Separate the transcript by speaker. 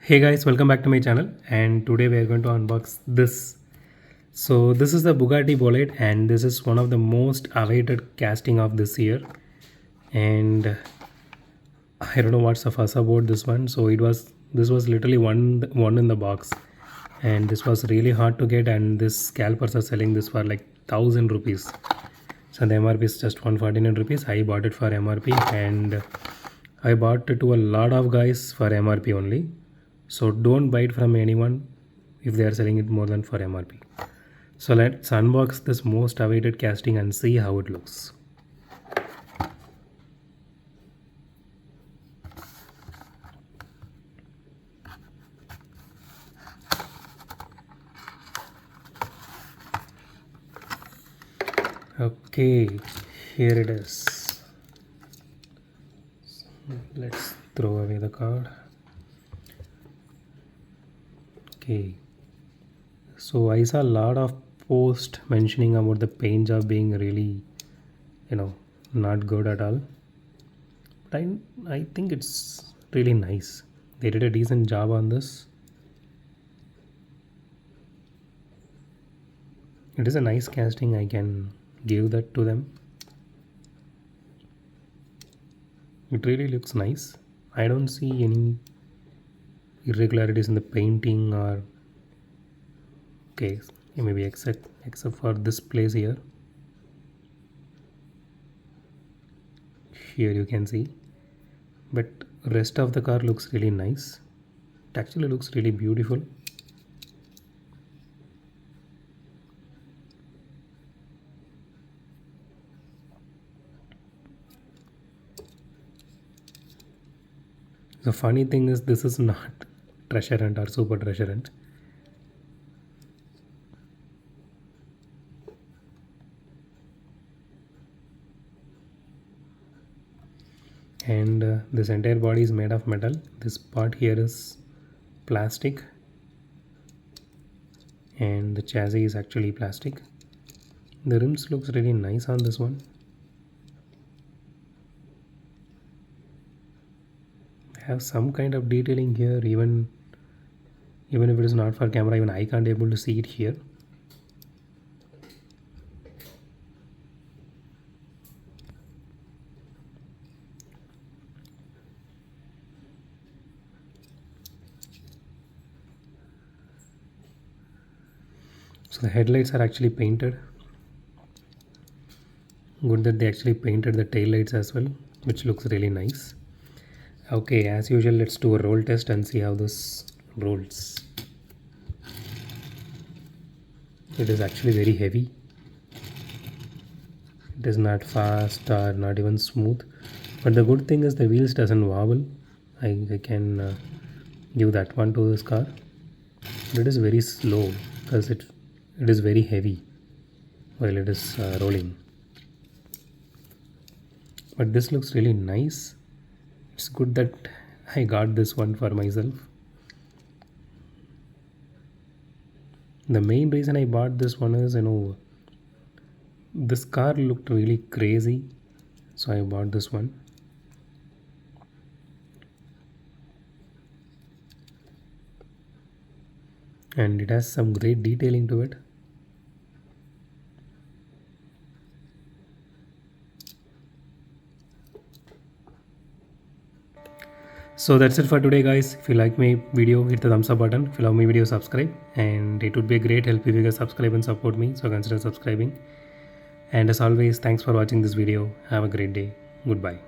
Speaker 1: Hey guys, welcome back to my channel, and today we are going to unbox this. So this is the Bugatti Bolide, and this is one of the most awaited casting of this year, and I don't know what's the fuss about this one. So this was literally one in the box, and this was really hard to get, and this scalpers are selling this for like 1,000 rupees. So the MRP is just 149 rupees. I bought it for MRP, and I bought it to a lot of guys for MRP only. So don't buy it from anyone if they are selling it more than for MRP. So let's unbox this most awaited casting and see how it looks. Okay, here it is. Let's throw away the card. Okay, so I saw a lot of posts mentioning about the paint job being really, not good at all. But I think it's really nice. They did a decent job on this. It is a nice casting. I can give that to them. It really looks nice. I don't see any irregularities in the painting or okay, maybe except for this place here. Here you can see, but rest of the car looks really nice. It actually looks really beautiful. The funny thing is this is not treasure hunt or super treasure hunt. And this entire body is made of metal. This part here is plastic, and the chassis is actually plastic. The rims looks really nice on this one. Have some kind of detailing here, even if it is not for camera, even I can't able to see it here. So the headlights are actually painted. Good that they actually painted the tail lights as well, which looks really nice. Okay, as usual, let's do a roll test and see how this rolls. It is actually very heavy. It is not fast or not even smooth, but the good thing is the wheels doesn't wobble. I can give that one to this car, but it is very slow because it is very heavy while it is rolling. But this looks really nice. It's good that I got this one for myself. The main reason I bought this one is, this car looked really crazy, so I bought this one. And it has some great detailing to it. So that's it for today, guys. If you like my video, hit the thumbs up button. If you love my video, subscribe, and it would be a great help if you guys subscribe and support me, so consider subscribing. And as always, thanks for watching this video. Have a great day. Goodbye.